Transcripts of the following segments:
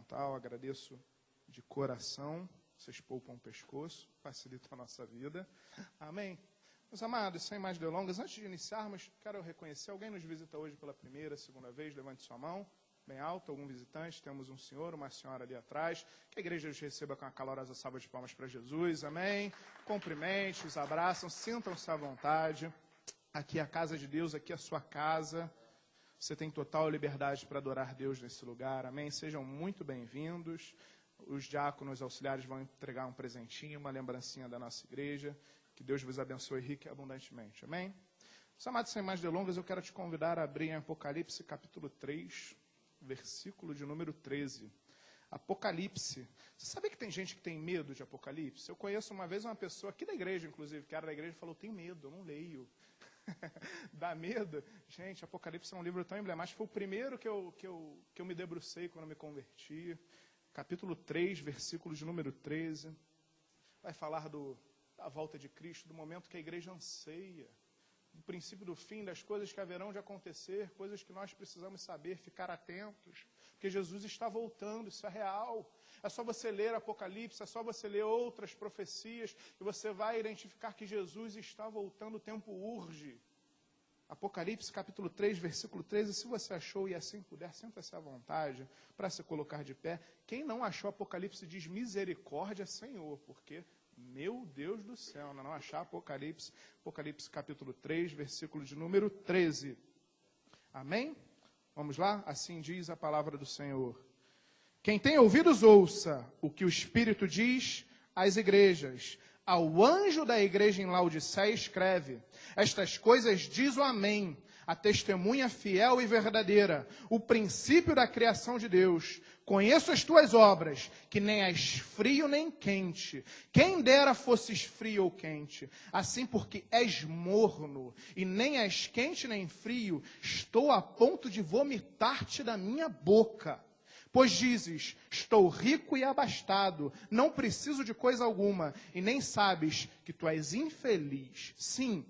fundamental, agradeço de coração, vocês poupam o pescoço, facilitam a nossa vida. Amém? Meus amados, sem mais delongas, antes de iniciarmos, quero reconhecer, alguém nos visita hoje pela primeira, segunda vez, levante sua mão, bem alta, algum visitante, temos um senhor, uma senhora ali atrás, que a igreja os receba com uma calorosa salva de palmas para Jesus, amém? Cumprimente, os abraçam, sintam-se à vontade, aqui é a casa de Deus, aqui é a sua casa, você tem total liberdade para adorar Deus nesse lugar, amém? Sejam muito bem-vindos, os diáconos auxiliares vão entregar um presentinho, uma lembrancinha da nossa igreja, que Deus vos abençoe rica e abundantemente, amém? Meus amados, sem mais delongas, eu quero te convidar a abrir em Apocalipse capítulo 3, versículo de número 13. Apocalipse. Você sabe que tem gente que tem medo de Apocalipse? Eu conheço uma vez uma pessoa aqui da igreja, inclusive, que era da igreja, falou, tenho medo, eu não leio. Dá medo? Gente, Apocalipse é um livro tão emblemático. Foi o primeiro que eu me debrucei quando me converti. Capítulo 3, versículo de número 13. Vai falar da volta de Cristo, do momento que a igreja anseia. Do princípio do fim, das coisas que haverão de acontecer, coisas que nós precisamos saber, ficar atentos, porque Jesus está voltando, isso é real. É só você ler Apocalipse, é só você ler outras profecias, e você vai identificar que Jesus está voltando, o tempo urge. Apocalipse, capítulo 3, versículo 13, se você achou e assim puder, senta-se à vontade para se colocar de pé. Quem não achou Apocalipse diz misericórdia, Senhor, porque... Meu Deus do céu, não achar Apocalipse, Apocalipse capítulo 3, versículo de número 13. Amém? Vamos lá? Assim diz a palavra do Senhor. Quem tem ouvidos, ouça o que o Espírito diz às igrejas. Ao anjo da igreja em Laodiceia escreve, estas coisas diz o Amém, a testemunha fiel e verdadeira, o princípio da criação de Deus. Conheço as tuas obras, que nem és frio nem quente. Quem dera fosses frio ou quente. Assim, porque és morno, e nem és quente nem frio, estou a ponto de vomitar-te da minha boca. Pois dizes, estou rico e abastado, não preciso de coisa alguma, e nem sabes que tu és infeliz. Sim,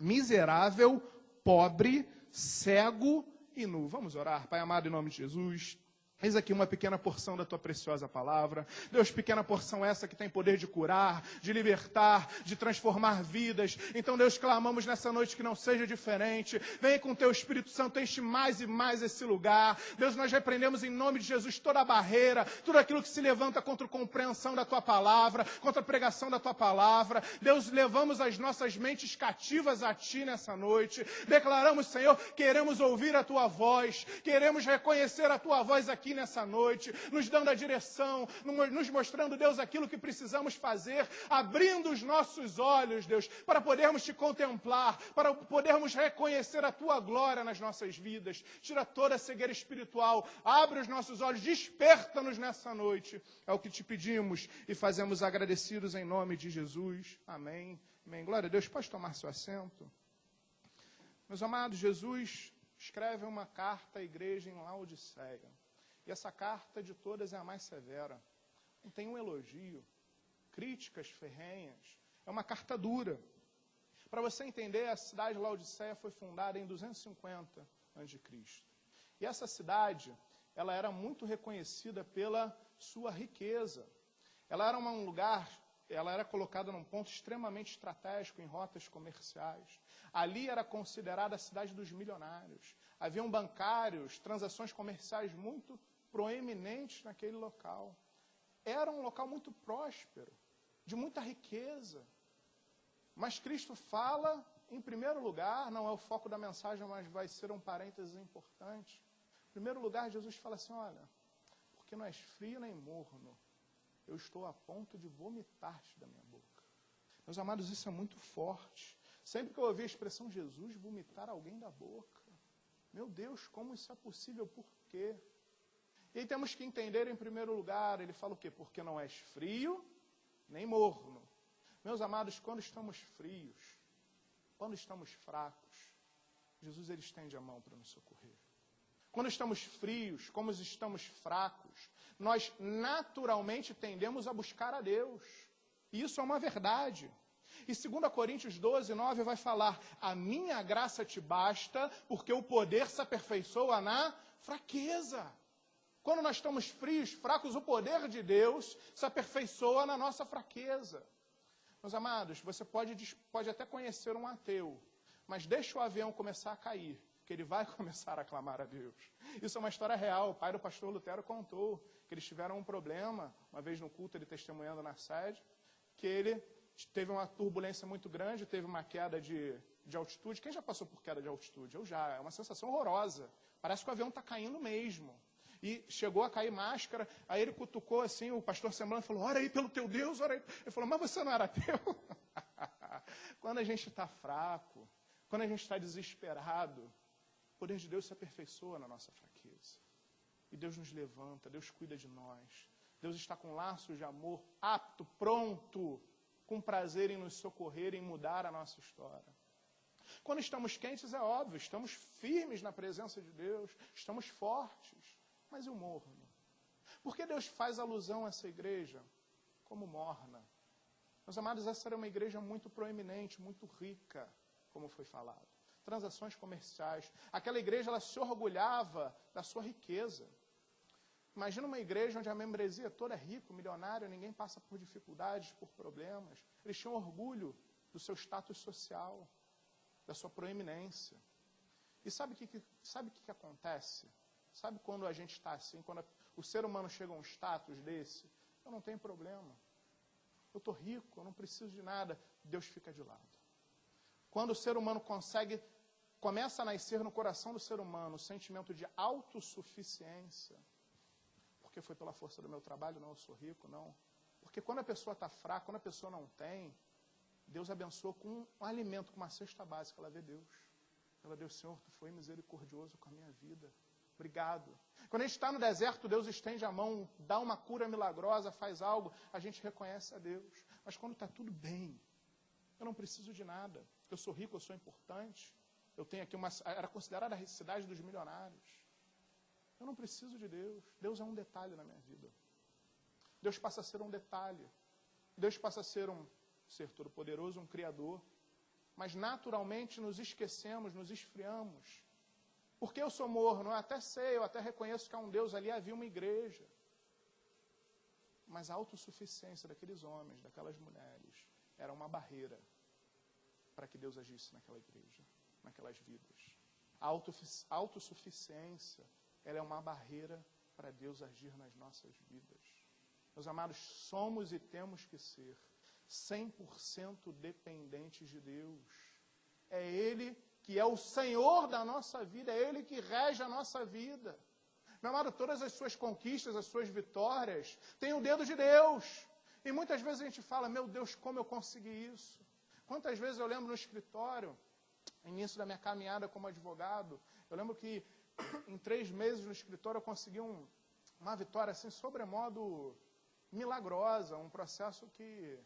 miserável, pobre, cego e nu. Vamos orar, Pai amado, em nome de Jesus. Eis aqui uma pequena porção da tua preciosa palavra. Deus, pequena porção essa que tem poder de curar, de libertar, de transformar vidas. Então, Deus, clamamos nessa noite que não seja diferente. Vem com o teu Espírito Santo, enche mais e mais esse lugar. Deus, nós repreendemos em nome de Jesus toda a barreira, tudo aquilo que se levanta contra a compreensão da tua palavra, contra a pregação da tua palavra. Deus, levamos as nossas mentes cativas a ti nessa noite. Declaramos, Senhor, queremos ouvir a tua voz, queremos reconhecer a tua voz aqui nessa noite, nos dando a direção, nos mostrando, Deus, aquilo que precisamos fazer, abrindo os nossos olhos, Deus, para podermos te contemplar, para podermos reconhecer a tua glória nas nossas vidas. Tira toda a cegueira espiritual, abre os nossos olhos, desperta-nos nessa noite. É o que te pedimos e fazemos agradecidos em nome de Jesus. Amém. Amém. Glória a Deus. Pode tomar seu assento. Meus amados, Jesus escreve uma carta à igreja em Laodiceia. E essa carta de todas é a mais severa. Não tem um elogio, críticas ferrenhas. É uma carta dura. Para você entender, a cidade de Laodiceia foi fundada em 250 a.C. E essa cidade, ela era muito reconhecida pela sua riqueza. Ela era um lugar, ela era colocada num ponto extremamente estratégico em rotas comerciais. Ali era considerada a cidade dos milionários. Haviam bancários, transações comerciais muito proeminentes naquele local. Era um local muito próspero, de muita riqueza. Mas Cristo fala, em primeiro lugar, não é o foco da mensagem, mas vai ser um parênteses importante. Em primeiro lugar, Jesus fala assim, olha, porque não és frio nem morno, eu estou a ponto de vomitar-te da minha boca. Meus amados, isso é muito forte. Sempre que eu ouvi a expressão Jesus vomitar alguém da boca, meu Deus, como isso é possível? Por quê? E aí temos que entender, em primeiro lugar, ele fala o quê? Porque não és frio, nem morno. Meus amados, quando estamos frios, quando estamos fracos, Jesus ele estende a mão para nos socorrer. Quando estamos frios, como estamos fracos, nós naturalmente tendemos a buscar a Deus. E isso é uma verdade. E 2 Coríntios 12, 9 vai falar, a minha graça te basta, porque o poder se aperfeiçoa na fraqueza. Quando nós estamos frios, fracos, o poder de Deus se aperfeiçoa na nossa fraqueza. Meus amados, você pode até conhecer um ateu, mas deixa o avião começar a cair, que ele vai começar a clamar a Deus. Isso é uma história real. O pai do pastor Lutero contou que eles tiveram um problema, uma vez no culto, ele testemunhando na sede, que ele teve uma turbulência muito grande, teve uma queda de altitude. Quem já passou por queda de altitude? Eu já. É uma sensação horrorosa. Parece que o avião está caindo mesmo. E chegou a cair máscara, aí ele cutucou assim, o pastor Semblante falou, ora aí pelo teu Deus, ora aí. Ele falou, mas você não era teu? Quando a gente está fraco, quando a gente está desesperado, o poder de Deus se aperfeiçoa na nossa fraqueza. E Deus nos levanta, Deus cuida de nós. Deus está com laços de amor, apto, pronto, com prazer em nos socorrer, em mudar a nossa história. Quando estamos quentes, é óbvio, estamos firmes na presença de Deus, estamos fortes. Mas e o morno? Por que Deus faz alusão a essa igreja como morna? Meus amados, essa era uma igreja muito proeminente, muito rica, como foi falado. Transações comerciais. Aquela igreja, ela se orgulhava da sua riqueza. Imagina uma igreja onde a membresia toda é rico, milionária, ninguém passa por dificuldades, por problemas. Eles tinham orgulho do seu status social, da sua proeminência. E sabe o que acontece? Sabe quando a gente está assim, quando o ser humano chega a um status desse? Eu não tenho problema. Eu estou rico, eu não preciso de nada. Deus fica de lado. Quando o ser humano começa a nascer no coração do ser humano o sentimento de autossuficiência, porque foi pela força do meu trabalho, não, eu sou rico, não. Porque quando a pessoa está fraca, quando a pessoa não tem, Deus abençoa com um alimento, com uma cesta básica, ela vê Deus. Ela diz, Senhor, Tu foi misericordioso com a minha vida. Obrigado. Quando a gente está no deserto, Deus estende a mão, dá uma cura milagrosa, faz algo, a gente reconhece a Deus. Mas quando está tudo bem, eu não preciso de nada. Eu sou rico, eu sou importante. Eu tenho aqui era considerada a cidade dos milionários. Eu não preciso de Deus. Deus é um detalhe na minha vida. Deus passa a ser um detalhe. Deus passa a ser um ser todo-poderoso, um criador. Mas naturalmente nos esquecemos, nos esfriamos. Porque eu sou morno, eu até sei, eu até reconheço que há um Deus ali, havia uma igreja. Mas a autossuficiência daqueles homens, daquelas mulheres, era uma barreira para que Deus agisse naquela igreja, naquelas vidas. A autossuficiência, ela é uma barreira para Deus agir nas nossas vidas. Meus amados, somos e temos que ser 100% dependentes de Deus. É Ele que é o Senhor da nossa vida, é Ele que rege a nossa vida. Meu amado, todas as suas conquistas, as suas vitórias, têm o dedo de Deus. E muitas vezes a gente fala, meu Deus, como eu consegui isso? Quantas vezes eu lembro no escritório, início da minha caminhada como advogado, eu lembro que em 3 meses no escritório eu consegui uma vitória assim, sobremodo milagrosa, um processo que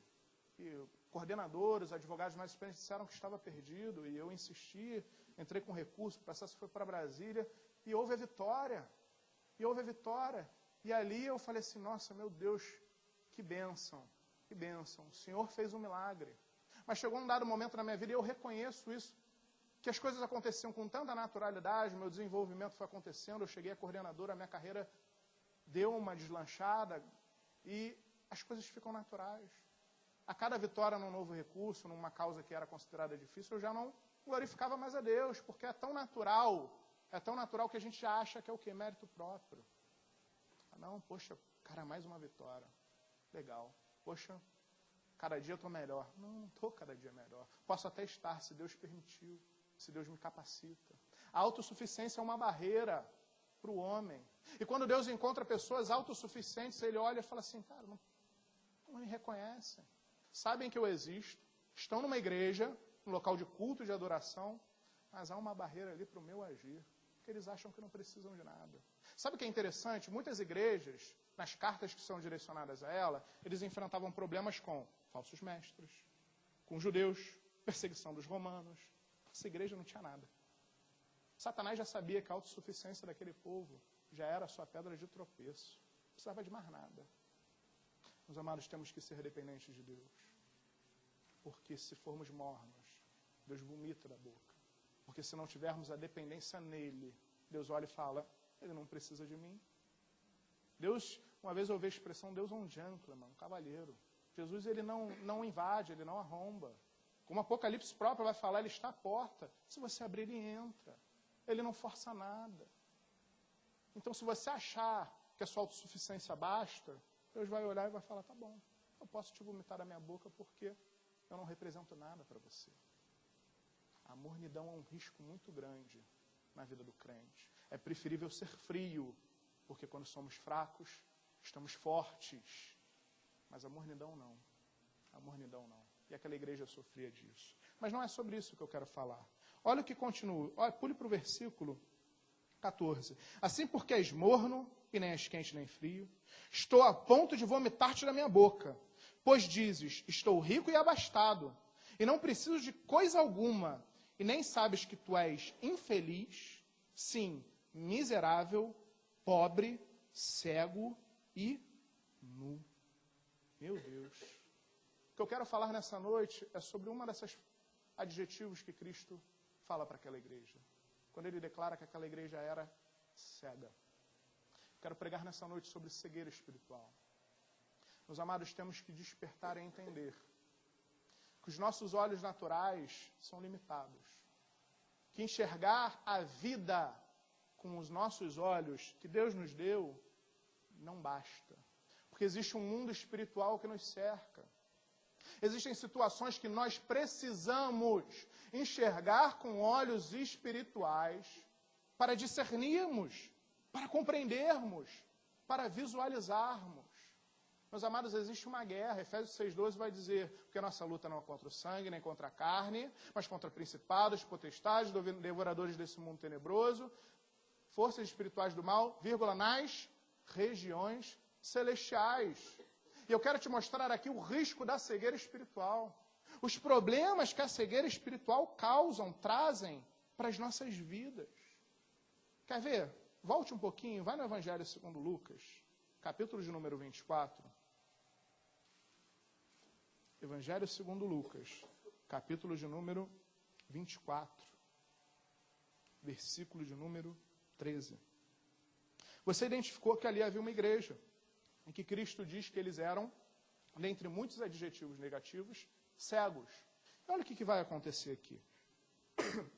coordenadores, advogados mais experientes disseram que estava perdido, e eu insisti, entrei com recurso, o processo foi para Brasília, e houve a vitória. E ali eu falei assim, nossa, meu Deus, que bênção, o Senhor fez um milagre. Mas chegou um dado momento na minha vida, e eu reconheço isso, que as coisas aconteciam com tanta naturalidade, meu desenvolvimento foi acontecendo, eu cheguei a coordenadora, a minha carreira deu uma deslanchada, e as coisas ficam naturais. A cada vitória num novo recurso, numa causa que era considerada difícil, eu já não glorificava mais a Deus, porque é tão natural que a gente acha que é o quê? Mérito próprio. Não, poxa, cara, mais uma vitória. Legal. Poxa, cada dia eu estou melhor. Não estou cada dia melhor. Posso até estar, se Deus permitiu, se Deus me capacita. A autossuficiência é uma barreira para o homem. E quando Deus encontra pessoas autossuficientes, Ele olha e fala assim, cara, não me reconhecem. Sabem que eu existo, estão numa igreja, num local de culto, de adoração, mas há uma barreira ali para o meu agir, porque eles acham que não precisam de nada. Sabe o que é interessante? Muitas igrejas, nas cartas que são direcionadas a ela, eles enfrentavam problemas com falsos mestres, com judeus, perseguição dos romanos. Essa igreja não tinha nada. Satanás já sabia que a autossuficiência daquele povo já era a sua pedra de tropeço. Não precisava de mais nada. Meus amados, temos que ser dependentes de Deus. Porque se formos mornos, Deus vomita da boca. Porque se não tivermos a dependência nele, Deus olha e fala, ele não precisa de mim. Deus, uma vez eu ouvi a expressão, Deus é um gentleman, um cavalheiro. Jesus, ele não invade, ele não arromba. Como o Apocalipse próprio vai falar, ele está à porta. Se você abrir, ele entra. Ele não força nada. Então, se você achar que a sua autossuficiência basta, Deus vai olhar e vai falar, tá bom, eu posso te vomitar da minha boca porque eu não represento nada para você. A mornidão é um risco muito grande na vida do crente. É preferível ser frio, porque quando somos fracos, estamos fortes. Mas a mornidão não. A mornidão não. E aquela igreja sofria disso. Mas não é sobre isso que eu quero falar. Olha o que continua. Olha, pule para o versículo 14. Assim porque és morno, e nem és quente nem frio, estou a ponto de vomitar-te da minha boca. Pois dizes, estou rico e abastado, e não preciso de coisa alguma, e nem sabes que tu és infeliz, sim, miserável, pobre, cego e nu. Meu Deus. O que eu quero falar nessa noite é sobre uma dessas adjetivos que Cristo fala para aquela igreja. Quando ele declara que aquela igreja era cega. Quero pregar nessa noite sobre cegueira espiritual. Meus amados, temos que despertar e entender que os nossos olhos naturais são limitados. Que enxergar a vida com os nossos olhos que Deus nos deu não basta. Porque existe um mundo espiritual que nos cerca. Existem situações que nós precisamos enxergar com olhos espirituais para discernirmos, para compreendermos, para visualizarmos. Meus amados, existe uma guerra. Efésios 6,12 vai dizer, porque a nossa luta não é contra o sangue, nem contra a carne, mas contra principados, potestades, devoradores desse mundo tenebroso, forças espirituais do mal, vírgula, nas regiões celestiais. E eu quero te mostrar aqui o risco da cegueira espiritual. Os problemas que a cegueira espiritual trazem para as nossas vidas. Quer ver? Volte um pouquinho, vai no Evangelho segundo Lucas, capítulo de número 24. Evangelho segundo Lucas, capítulo de número 24, versículo de número 13. Você identificou que ali havia uma igreja, em que Cristo diz que eles eram, dentre muitos adjetivos negativos, cegos. Olha o que vai acontecer aqui.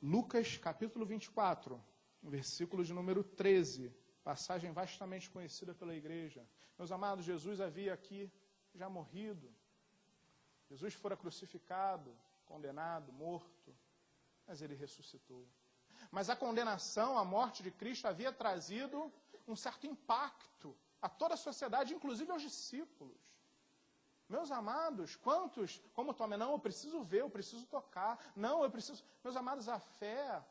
Lucas, capítulo 24, versículo de número 13, passagem vastamente conhecida pela igreja. Meus amados, Jesus havia aqui já morrido. Jesus fora crucificado, condenado, morto, mas ele ressuscitou. Mas a condenação, a morte de Cristo havia trazido um certo impacto a toda a sociedade, inclusive aos discípulos. Meus amados, quantos, como Tomé, não, eu preciso ver, eu preciso tocar, não, eu preciso... Meus amados, a fé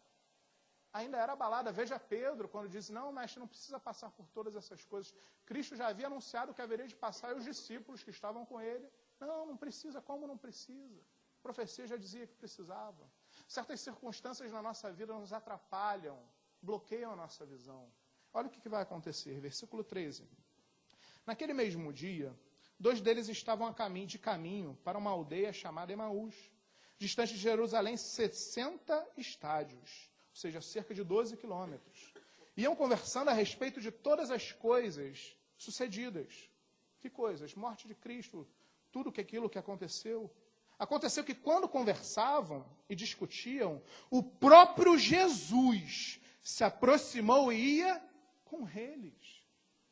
ainda era abalada. Veja Pedro, quando diz, não, mestre, não precisa passar por todas essas coisas. Cristo já havia anunciado que haveria de passar, e os discípulos que estavam com ele, não precisa, como não precisa? A profecia já dizia que precisava. Certas circunstâncias na nossa vida nos atrapalham, bloqueiam a nossa visão. Olha o que vai acontecer, versículo 13. Naquele mesmo dia, 2 deles estavam de caminho para uma aldeia chamada Emaús, distante de Jerusalém 60 estádios, ou seja, cerca de 12 quilômetros. Iam conversando a respeito de todas as coisas sucedidas. Que coisas? Morte de Cristo, tudo aquilo que aconteceu. Aconteceu que quando conversavam e discutiam, o próprio Jesus se aproximou e ia com eles.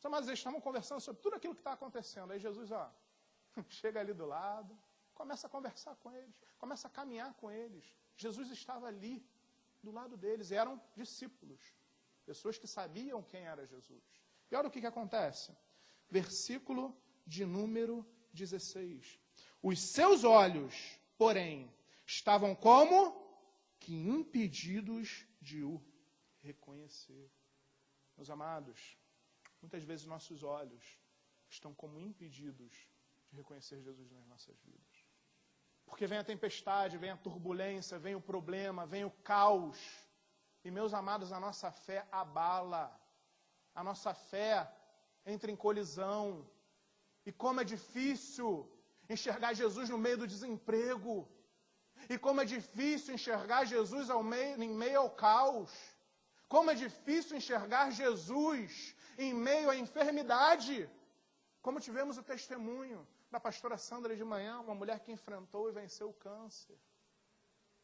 Mas eles estavam conversando sobre tudo aquilo que está acontecendo. Aí Jesus, chega ali do lado, começa a conversar com eles, começa a caminhar com eles. Jesus estava ali, do lado deles, eram discípulos, pessoas que sabiam quem era Jesus. E olha o que acontece. Versículo de número 16. Os seus olhos, porém, estavam como que impedidos de o reconhecer. Meus amados, muitas vezes nossos olhos estão como impedidos de reconhecer Jesus nas nossas vidas. Porque vem a tempestade, vem a turbulência, vem o problema, vem o caos. E, meus amados, a nossa fé abala. A nossa fé entra em colisão. E como é difícil enxergar Jesus no meio do desemprego. E como é difícil enxergar Jesus em meio ao caos. Como é difícil enxergar Jesus em meio à enfermidade, como tivemos o testemunho da pastora Sandra de manhã, uma mulher que enfrentou e venceu o câncer.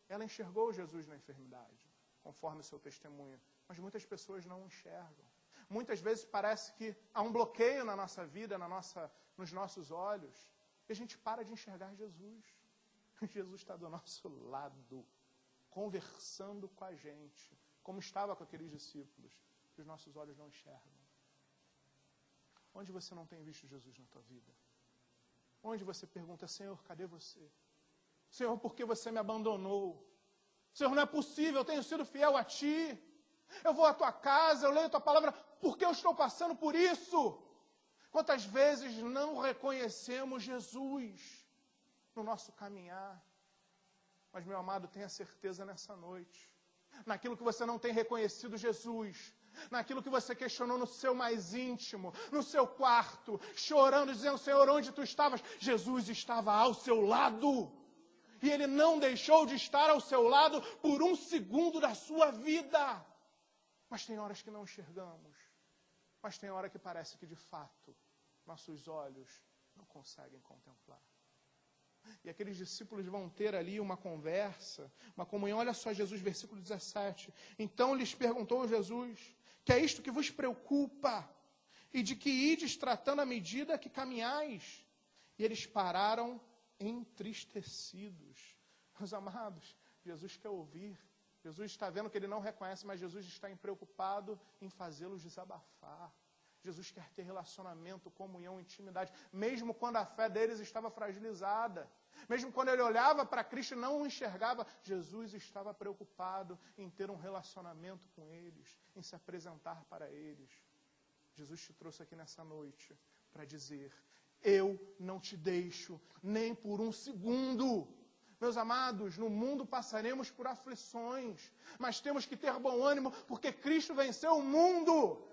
Ela enxergou Jesus na enfermidade, conforme o seu testemunho, mas muitas pessoas não enxergam. Muitas vezes parece que há um bloqueio na nossa vida, nos nossos olhos, e a gente para de enxergar Jesus. Jesus está do nosso lado, conversando com a gente, como estava com aqueles discípulos, que os nossos olhos não enxergam. Onde você não tem visto Jesus na tua vida? Onde você pergunta, Senhor, cadê você? Senhor, por que você me abandonou? Senhor, não é possível, eu tenho sido fiel a Ti. Eu vou à Tua casa, eu leio a Tua palavra, por que eu estou passando por isso? Quantas vezes não reconhecemos Jesus no nosso caminhar? Mas, meu amado, tenha certeza nessa noite, naquilo que você não tem reconhecido Jesus, naquilo que você questionou no seu mais íntimo, no seu quarto, chorando, dizendo, Senhor, onde Tu estavas? Jesus estava ao seu lado. E Ele não deixou de estar ao seu lado por um segundo da sua vida. Mas tem horas que não enxergamos. Mas tem hora que parece que, de fato, nossos olhos não conseguem contemplar. E aqueles discípulos vão ter ali uma conversa, uma comunhão. Olha só Jesus, versículo 17. Então lhes perguntou Jesus, que é isto que vos preocupa? E de que ides tratando à medida que caminhais? E eles pararam entristecidos. Meus amados, Jesus quer ouvir. Jesus está vendo que ele não reconhece, mas Jesus está preocupado em fazê-los desabafar. Jesus quer ter relacionamento, comunhão, intimidade, mesmo quando a fé deles estava fragilizada. Mesmo quando ele olhava para Cristo e não o enxergava, Jesus estava preocupado em ter um relacionamento com eles, em se apresentar para eles. Jesus te trouxe aqui nessa noite para dizer, eu não te deixo nem por um segundo. Meus amados, no mundo passaremos por aflições, mas temos que ter bom ânimo, porque Cristo venceu o mundo.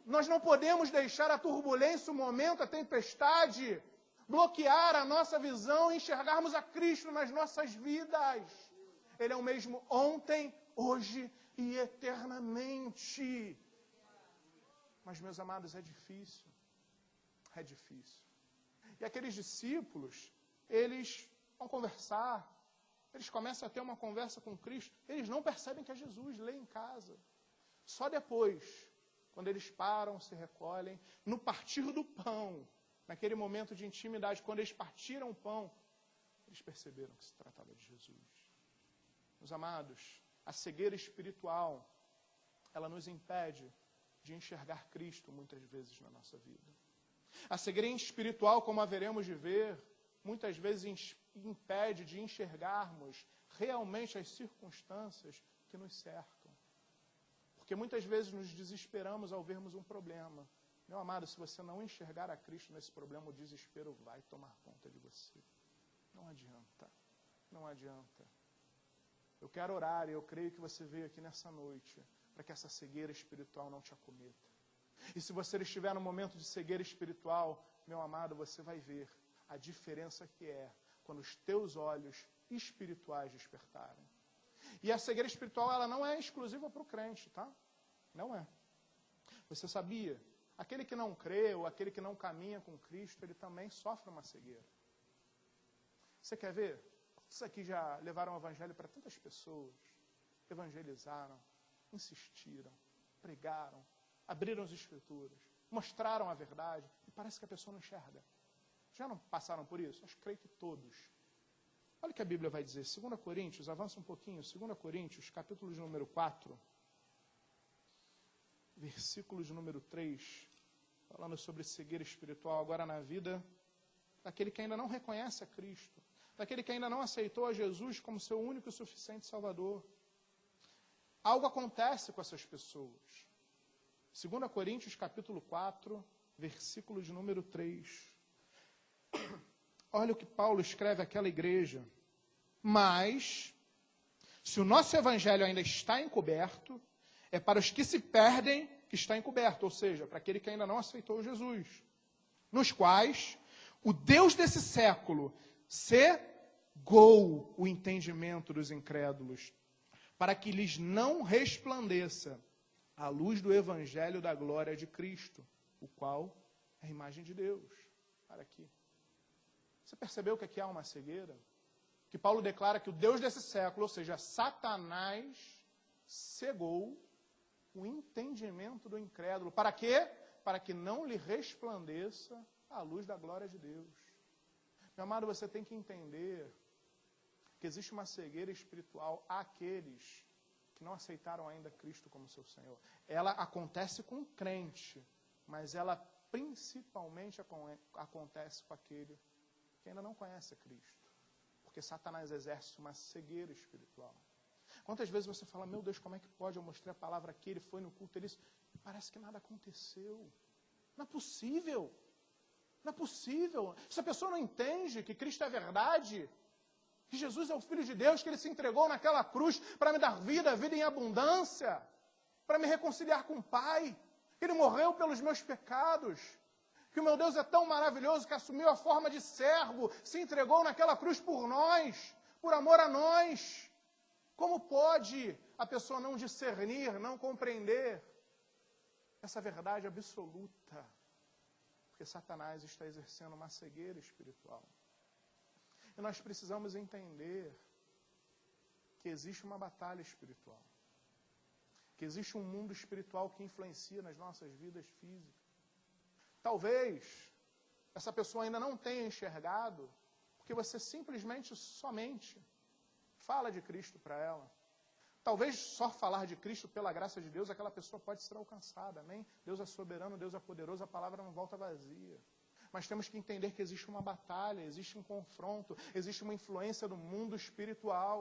Nós não podemos deixar a turbulência, o momento, a tempestade, bloquear a nossa visão e enxergarmos a Cristo nas nossas vidas. Ele é o mesmo ontem, hoje e eternamente. Mas, meus amados, é difícil. É difícil. E aqueles discípulos, eles vão conversar, eles começam a ter uma conversa com Cristo, eles não percebem que é Jesus, lê em casa. Só depois, quando eles param, se recolhem, no partir do pão, naquele momento de intimidade, quando eles partiram o pão, eles perceberam que se tratava de Jesus. Meus amados, a cegueira espiritual, ela nos impede de enxergar Cristo muitas vezes na nossa vida. A cegueira espiritual, como haveremos de ver, muitas vezes impede de enxergarmos realmente as circunstâncias que nos cercam. Porque muitas vezes nos desesperamos ao vermos um problema. Meu amado, se você não enxergar a Cristo nesse problema, o desespero vai tomar conta de você. Não adianta. Não adianta. Eu quero orar e eu creio que você veio aqui nessa noite para que essa cegueira espiritual não te acometa. E se você estiver no momento de cegueira espiritual, meu amado, você vai ver a diferença que é quando os teus olhos espirituais despertarem. E a cegueira espiritual, ela não é exclusiva para o crente, tá? Não é. Você sabia? Aquele que não crê ou aquele que não caminha com Cristo, ele também sofre uma cegueira. Você quer ver? Isso aqui já levaram o evangelho para tantas pessoas. Evangelizaram, insistiram, pregaram, abriram as escrituras, mostraram a verdade, e parece que a pessoa não enxerga. Já não passaram por isso? Acho que creio que todos. Olha o que a Bíblia vai dizer. 2 Coríntios, avança um pouquinho. 2 Coríntios, capítulo de número 4, versículo de número 3, falando sobre cegueira espiritual agora na vida daquele que ainda não reconhece a Cristo, daquele que ainda não aceitou a Jesus como seu único e suficiente Salvador. Algo acontece com essas pessoas. 2 Coríntios, capítulo 4, versículo de número 3. Olha o que Paulo escreve àquela igreja. Mas, se o nosso evangelho ainda está encoberto, é para os que se perdem que está encoberto, ou seja, para aquele que ainda não aceitou Jesus, nos quais o Deus desse século cegou o entendimento dos incrédulos, para que lhes não resplandeça à luz do evangelho da glória de Cristo, o qual é a imagem de Deus. Olha aqui. Você percebeu que aqui há uma cegueira? Que Paulo declara que o Deus desse século, ou seja, Satanás, cegou o entendimento do incrédulo. Para quê? Para que não lhe resplandeça a luz da glória de Deus. Meu amado, você tem que entender que existe uma cegueira espiritual àqueles que não aceitaram ainda Cristo como seu Senhor. Ela acontece com o crente, mas ela principalmente acontece com aquele que ainda não conhece a Cristo. Porque Satanás exerce uma cegueira espiritual. Quantas vezes você fala, meu Deus, como é que pode? Eu mostrei a palavra aqui, ele foi no culto, ele disse, parece que nada aconteceu. Não é possível. Não é possível. Se a pessoa não entende que Cristo é verdade, que Jesus é o Filho de Deus, que Ele se entregou naquela cruz para me dar vida, vida em abundância, para me reconciliar com o Pai, que Ele morreu pelos meus pecados, que o meu Deus é tão maravilhoso que assumiu a forma de servo, se entregou naquela cruz por nós, por amor a nós. Como pode a pessoa não discernir, não compreender essa verdade absoluta? Porque Satanás está exercendo uma cegueira espiritual. E nós precisamos entender que existe uma batalha espiritual. Que existe um mundo espiritual que influencia nas nossas vidas físicas. Talvez essa pessoa ainda não tenha enxergado, porque você simplesmente, somente, fala de Cristo para ela. Talvez só falar de Cristo pela graça de Deus, aquela pessoa pode ser alcançada, amém? Deus é soberano, Deus é poderoso, a palavra não volta vazia. Mas temos que entender que existe uma batalha, existe um confronto, existe uma influência do mundo espiritual.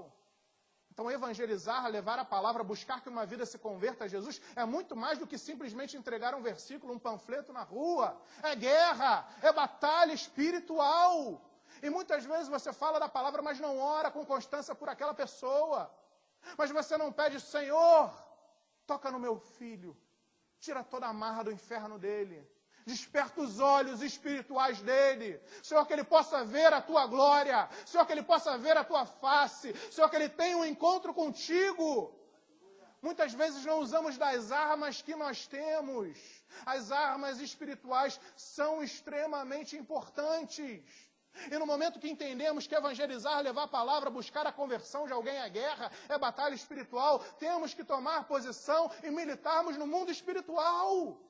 Então evangelizar, levar a palavra, buscar que uma vida se converta a Jesus, é muito mais do que simplesmente entregar um versículo, um panfleto na rua. É guerra, é batalha espiritual. E muitas vezes você fala da palavra, mas não ora com constância por aquela pessoa. Mas você não pede, Senhor, toca no meu filho, tira toda a amarra do inferno dele, desperta os olhos espirituais dele, Senhor, que ele possa ver a tua glória, Senhor, que ele possa ver a tua face, Senhor, que ele tenha um encontro contigo. Muitas vezes não usamos das armas que nós temos. As armas espirituais são extremamente importantes. E no momento que entendemos que evangelizar, levar a palavra, buscar a conversão de alguém à guerra, é batalha espiritual, temos que tomar posição e militarmos no mundo espiritual.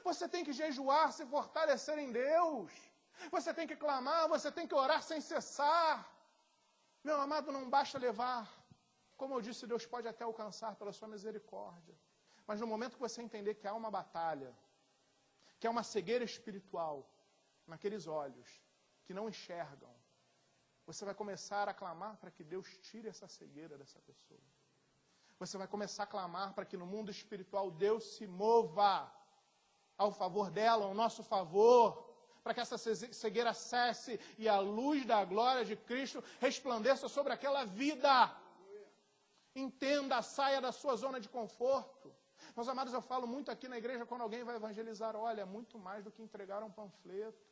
Você tem que jejuar, se fortalecer em Deus. Você tem que clamar, você tem que orar sem cessar. Meu amado, não basta levar. Como eu disse, Deus pode até alcançar pela sua misericórdia. Mas no momento que você entender que há uma batalha, que há uma cegueira espiritual naqueles olhos, que não enxergam, você vai começar a clamar para que Deus tire essa cegueira dessa pessoa. Você vai começar a clamar para que no mundo espiritual Deus se mova ao favor dela, ao nosso favor, para que essa cegueira cesse e a luz da glória de Cristo resplandeça sobre aquela vida. Entenda, saia da sua zona de conforto. Meus amados, eu falo muito aqui na igreja quando alguém vai evangelizar, olha, é muito mais do que entregar um panfleto.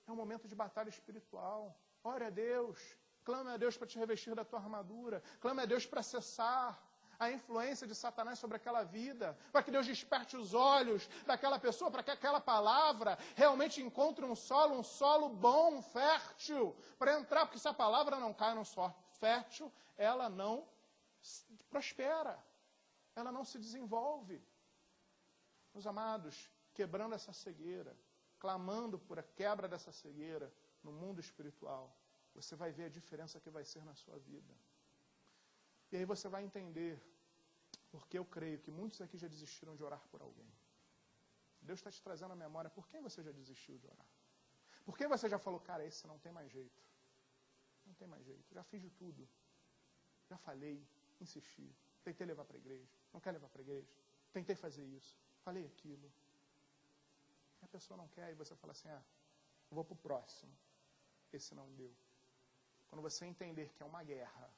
É um momento de batalha espiritual. Ore a Deus, clame a Deus para te revestir da tua armadura, clame a Deus para cessar a influência de Satanás sobre aquela vida, para que Deus desperte os olhos daquela pessoa, para que aquela palavra realmente encontre um solo bom, fértil, para entrar, porque se a palavra não cai num solo fértil, ela não prospera, ela não se desenvolve. Meus amados, quebrando essa cegueira, clamando por a quebra dessa cegueira no mundo espiritual, você vai ver a diferença que vai ser na sua vida. E aí você vai entender, porque eu creio que muitos aqui já desistiram de orar por alguém. Deus está te trazendo à memória, por quem você já desistiu de orar? Por quem você já falou, cara, esse não tem mais jeito. Não tem mais jeito, já fiz de tudo. Já falei, insisti, tentei levar para a igreja, não quer levar para a igreja, tentei fazer isso, falei aquilo. E a pessoa não quer, e você fala assim, eu vou para o próximo. Esse não deu. Quando você entender que é uma guerra,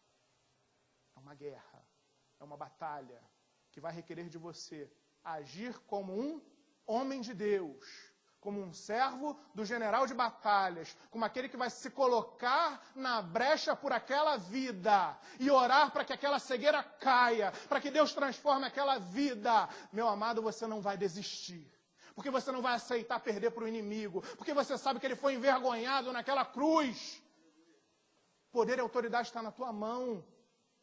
é uma batalha que vai requerer de você agir como um homem de Deus, como um servo do general de batalhas, como aquele que vai se colocar na brecha por aquela vida e orar para que aquela cegueira caia, para que Deus transforme aquela vida. Meu amado, você não vai desistir. Porque você não vai aceitar perder para o inimigo. Porque você sabe que ele foi envergonhado naquela cruz. Poder e autoridade está na tua mão.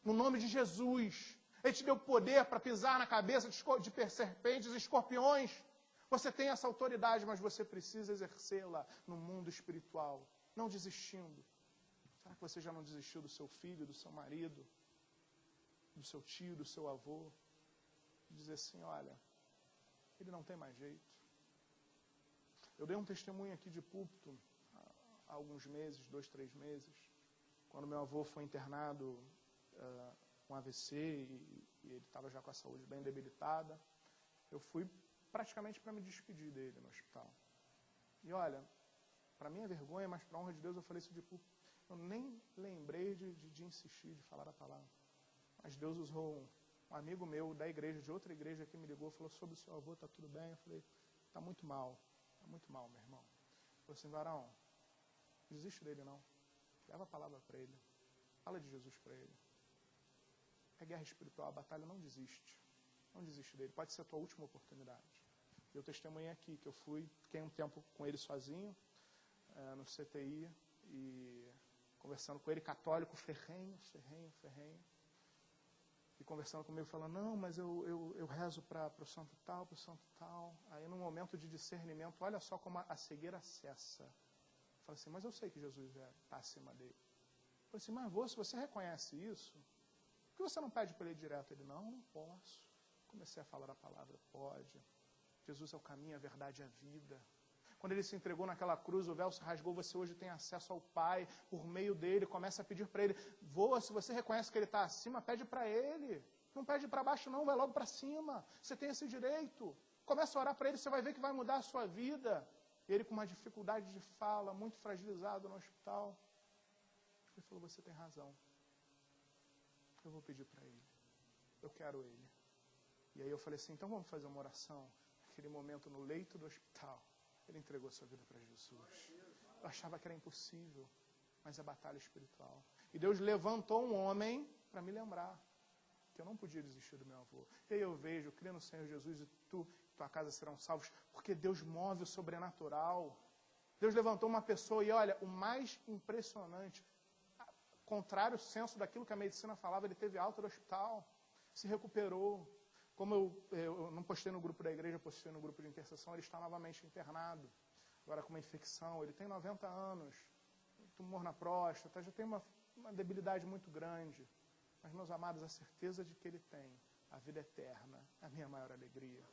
No nome de Jesus. Ele te deu poder para pisar na cabeça de serpentes e escorpiões. Você tem essa autoridade, mas você precisa exercê-la no mundo espiritual. Não desistindo. Será que você já não desistiu do seu filho, do seu marido, do seu tio, do seu avô? Dizer assim, olha, ele não tem mais jeito. Eu dei um testemunho aqui de púlpito há alguns meses, 2, 3 meses, quando meu avô foi internado com AVC e ele estava já com a saúde bem debilitada. Eu fui praticamente para me despedir dele no hospital. E olha, para minha vergonha, mas para a honra de Deus, eu falei isso de púlpito. Eu nem lembrei de insistir, de falar a palavra. Mas Deus usou um amigo meu da igreja, de outra igreja, que me ligou, falou sobre o seu avô, está tudo bem? Eu falei, está muito mal, meu irmão. Ele falou assim, varão, não desiste dele não. Leva a palavra para ele. Fala de Jesus para ele. É guerra espiritual, a batalha não desiste. Não desiste dele, pode ser a tua última oportunidade. Eu testemunhei aqui que eu fiquei um tempo com ele sozinho, no CTI, e conversando com ele, católico, ferrenho. E conversando comigo, falando, não, mas eu rezo para o santo tal. Aí, num momento de discernimento, olha só como a cegueira cessa. Eu falei assim, mas eu sei que Jesus está acima dele. Eu falei assim, mas se você reconhece isso, por que você não pede para ele direto? Ele, não posso. Comecei a falar a palavra, pode. Jesus é o caminho, a verdade e a vida. Quando ele se entregou naquela cruz, o véu se rasgou, você hoje tem acesso ao Pai, por meio dele, começa a pedir para ele, se você reconhece que ele está acima, pede para ele. Não pede para baixo não, vai logo para cima. Você tem esse direito. Começa a orar para ele, você vai ver que vai mudar a sua vida. Ele com uma dificuldade de fala, muito fragilizado no hospital. Ele falou, você tem razão. Eu vou pedir para ele. Eu quero ele. E aí eu falei assim, então vamos fazer uma oração. Naquele momento, no leito do hospital, ele entregou sua vida para Jesus. Eu achava que era impossível, mas é batalha espiritual. E Deus levantou um homem para me lembrar que eu não podia desistir do meu avô. E aí eu vejo, creio no Senhor Jesus e tu e tua casa serão salvos, porque Deus move o sobrenatural. Deus levantou uma pessoa e olha, o mais impressionante, contrário ao senso daquilo que a medicina falava, ele teve alta do hospital, se recuperou. Como eu não postei no grupo da igreja, postei no grupo de intercessão, ele está novamente internado, agora com uma infecção. Ele tem 90 anos, tumor na próstata, já tem uma debilidade muito grande. Mas, meus amados, a certeza de que ele tem a vida eterna é a minha maior alegria.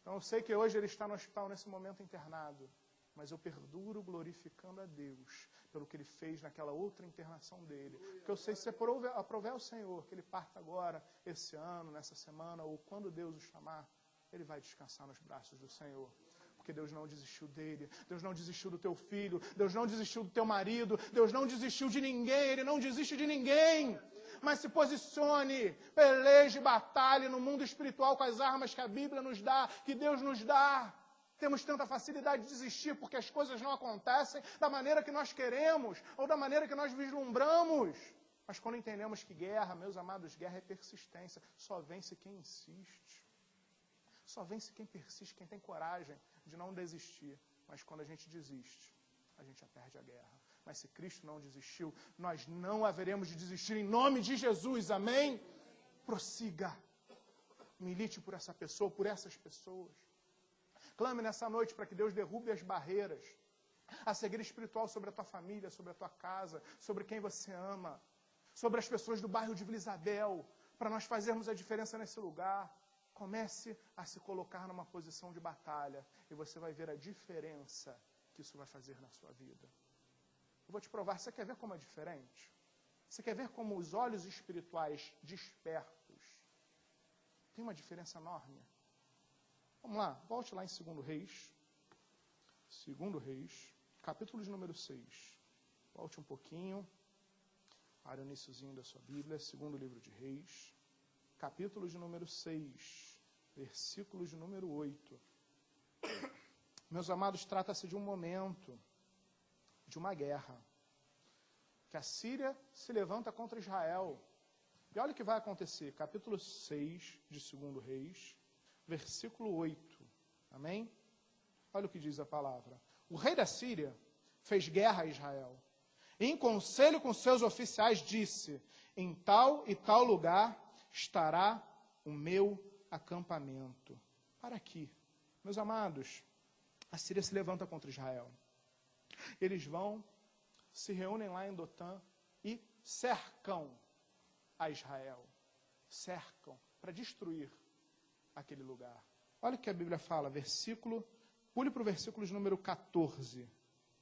Então, eu sei que hoje ele está no hospital nesse momento internado, mas eu perduro glorificando a Deus pelo que ele fez naquela outra internação dele. Porque eu sei, se aprover ao Senhor que ele parta agora, esse ano, nessa semana, ou quando Deus o chamar, ele vai descansar nos braços do Senhor. Porque Deus não desistiu dele, Deus não desistiu do teu filho, Deus não desistiu do teu marido, Deus não desistiu de ninguém, ele não desiste de ninguém. Mas se posicione, peleje, batalhe no mundo espiritual com as armas que a Bíblia nos dá, que Deus nos dá. Temos tanta facilidade de desistir porque as coisas não acontecem da maneira que nós queremos ou da maneira que nós vislumbramos. Mas quando entendemos que guerra, meus amados, guerra é persistência. Só vence quem insiste. Só vence quem persiste, quem tem coragem de não desistir. Mas quando a gente desiste, a gente já perde a guerra. Mas se Cristo não desistiu, nós não haveremos de desistir em nome de Jesus. Amém? Prossiga. Milite por essa pessoa, por essas pessoas. Clame nessa noite para que Deus derrube as barreiras, a cegueira espiritual sobre a tua família, sobre a tua casa, sobre quem você ama, sobre as pessoas do bairro de Vila Isabel, para nós fazermos a diferença nesse lugar. Comece a se colocar numa posição de batalha e você vai ver a diferença que isso vai fazer na sua vida. Eu vou te provar, você quer ver como é diferente? Você quer ver como os olhos espirituais despertos tem uma diferença enorme? Vamos lá, volte lá em 2 Reis. 2 Reis, capítulo de número 6. Volte um pouquinho para o iniciozinho da sua Bíblia, 2º livro de Reis, capítulo de número 6, versículo de número 8. Meus amados, trata-se de um momento, de uma guerra, que a Síria se levanta contra Israel. E olha o que vai acontecer, capítulo 6 de 2 Reis, versículo 8. Amém? Olha o que diz a palavra. O rei da Síria fez guerra a Israel. E em conselho com seus oficiais disse, em tal e tal lugar estará o meu acampamento. Para aqui. Meus amados, a Síria se levanta contra Israel. Eles vão, se reúnem lá em Dotã e cercam a Israel. Cercam para destruir aquele lugar. Olha o que a Bíblia fala, pule para o versículo de número 14.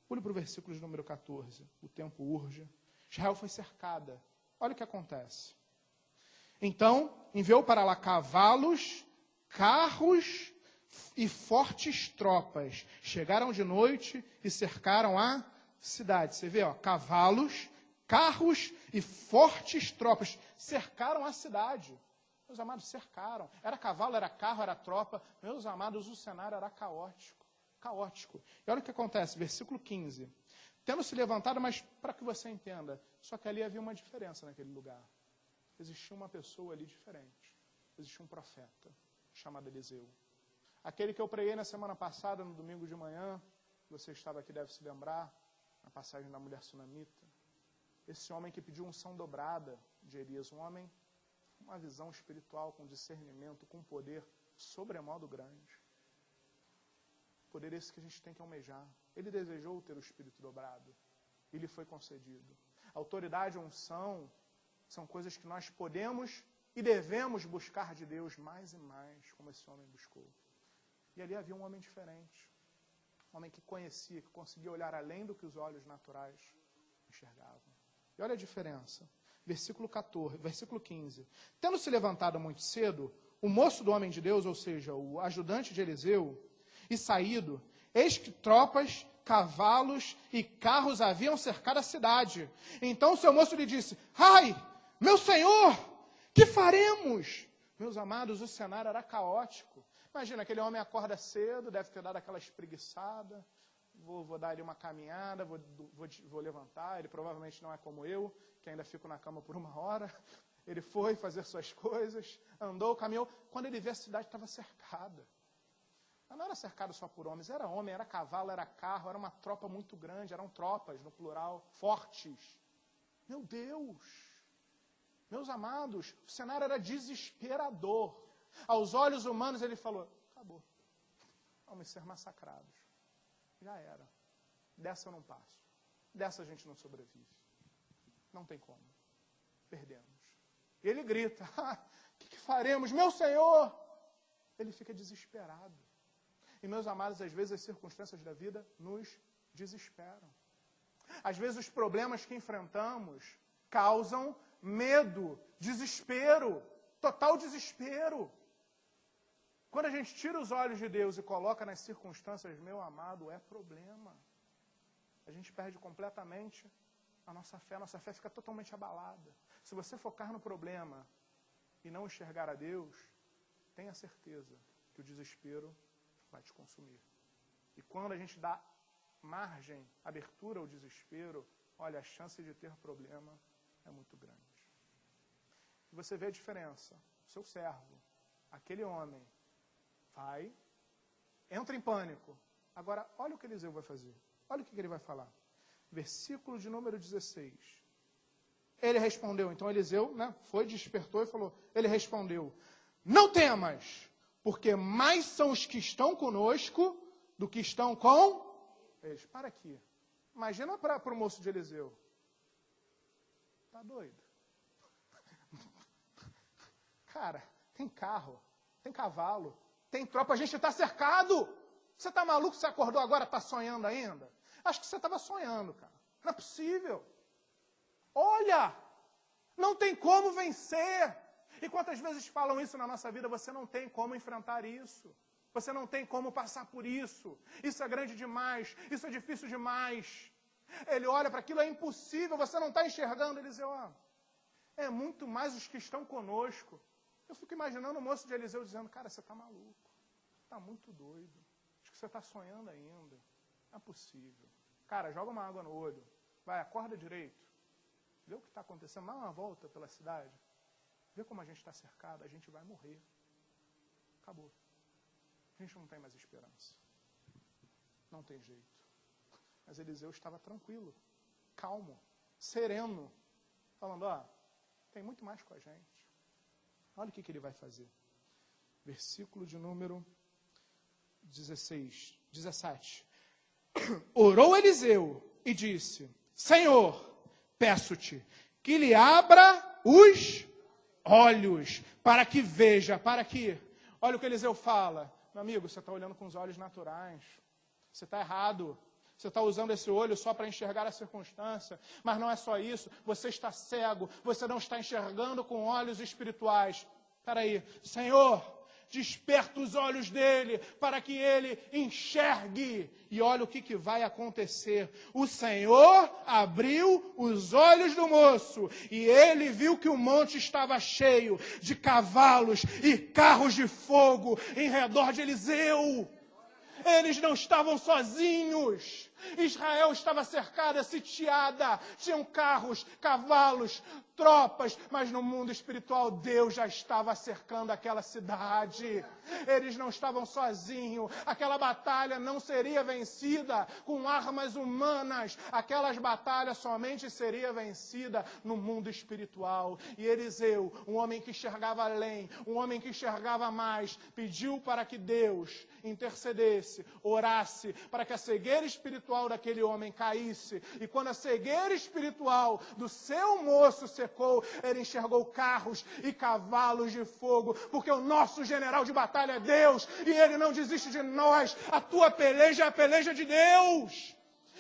Pule para o versículo de número 14. O tempo urge. Israel foi cercada. Olha o que acontece. Então, enviou para lá cavalos, carros e fortes tropas. Chegaram de noite e cercaram a cidade. Você vê, ó, cavalos, carros e fortes tropas. Cercaram a cidade. Meus amados, cercaram. Era cavalo, era carro, era tropa. Meus amados, o cenário era caótico. Caótico. E olha o que acontece, versículo 15. Tendo se levantado, mas para que você entenda, só que ali havia uma diferença naquele lugar. Existia uma pessoa ali diferente. Existia um profeta, chamado Eliseu. Aquele que eu preguei na semana passada, no domingo de manhã, você estava aqui, deve se lembrar, na passagem da mulher sunamita. Esse homem que pediu unção dobrada de Elias, um homem com uma visão espiritual, com discernimento, com poder sobremodo grande. Poder esse que a gente tem que almejar. Ele desejou ter o espírito dobrado. E lhe foi concedido. Autoridade e unção são coisas que nós podemos e devemos buscar de Deus mais e mais, como esse homem buscou. E ali havia um homem diferente. Um homem que conhecia, que conseguia olhar além do que os olhos naturais enxergavam. E olha a diferença. Versículo 15. Tendo se levantado muito cedo, o moço do homem de Deus, ou seja, o ajudante de Eliseu, e saído, eis que tropas, cavalos e carros haviam cercado a cidade. Então o seu moço lhe disse, ai, meu senhor, que faremos? Meus amados, o cenário era caótico. Imagina, aquele homem acorda cedo, deve ter dado aquela espreguiçada, vou dar ali uma caminhada, vou levantar, ele provavelmente não é como eu, que ainda fico na cama por 1 hora. Ele foi fazer suas coisas, andou, caminhou. Quando ele vê, a cidade estava cercada. Mas não era cercado só por homens, era homem, era cavalo, era carro, era uma tropa muito grande, eram tropas, no plural, fortes. Meu Deus! Meus amados, o cenário era desesperador. Aos olhos humanos ele falou, acabou, vamos ser massacrados. Já era. Dessa eu não passo. Dessa a gente não sobrevive. Não tem como. Perdemos. E ele grita, o que faremos? Meu Senhor! Ele fica desesperado. E, meus amados, às vezes as circunstâncias da vida nos desesperam. Às vezes os problemas que enfrentamos causam medo, desespero, total desespero. Quando a gente tira os olhos de Deus e coloca nas circunstâncias, meu amado, é problema. A gente perde completamente a nossa fé fica totalmente abalada. Se você focar no problema e não enxergar a Deus, tenha certeza que o desespero vai te consumir. E quando a gente dá margem, abertura ao desespero, olha, a chance de ter problema é muito grande. E você vê a diferença. O seu servo, aquele homem, vai, entra em pânico. Agora, olha o que Eliseu vai fazer. Olha o que ele vai falar. Versículo de número 16. Ele respondeu, então Eliseu, foi, despertou e falou, ele respondeu, não temas, porque mais são os que estão conosco do que estão com eles. Para aqui. Imagina para o moço de Eliseu. Tá doido? Cara, tem carro, tem cavalo, tem tropa, a gente está cercado. Você está maluco? Você acordou agora, está sonhando ainda? Acho que você estava sonhando, cara. Não é possível. Olha, não tem como vencer. E quantas vezes falam isso na nossa vida? Você não tem como enfrentar isso. Você não tem como passar por isso. Isso é grande demais. Isso é difícil demais. Ele olha para aquilo, é impossível. Você não está enxergando. Ele diz, é muito mais os que estão conosco. Eu fico imaginando o moço de Eliseu dizendo, cara, você está maluco. Está muito doido. Acho que Você está sonhando ainda. Não é possível. Cara, joga uma água no olho. Vai, acorda direito. Vê o que está acontecendo. Dá uma volta pela cidade. Vê como a gente está cercado. A gente vai morrer. Acabou. A gente não tem mais esperança. Não tem jeito. Mas Eliseu estava tranquilo, calmo, sereno, falando, tem muito mais com a gente. Olha o que ele vai fazer. Versículo de número 17. Orou Eliseu e disse, Senhor, peço-te que lhe abra os olhos, para que veja, olha o que Eliseu fala. Meu amigo, você está olhando com os olhos naturais. Você está errado. Você está usando esse olho só para enxergar a circunstância. Mas não é só isso. Você está cego. Você não está enxergando com olhos espirituais. Espera aí. Senhor, desperta os olhos dele para que ele enxergue. E olha o que vai acontecer. O Senhor abriu os olhos do moço e ele viu que o monte estava cheio de cavalos e carros de fogo em redor de Eliseu. Eles não estavam sozinhos. Israel estava cercada, sitiada. Tinham carros, cavalos, tropas. Mas no mundo espiritual, Deus já estava cercando aquela cidade. Eles não estavam sozinhos. Aquela batalha não seria vencida com armas humanas. Aquelas batalhas somente seria vencida no mundo espiritual. E Eliseu, um homem que enxergava além, um homem que enxergava mais, pediu para que Deus intercedesse, orasse, para que a cegueira espiritual daquele homem caísse. E quando a cegueira espiritual do seu moço secou, ele enxergou carros e cavalos de fogo, porque o nosso general de batalha é Deus, e ele não desiste de nós. A tua peleja é a peleja de Deus.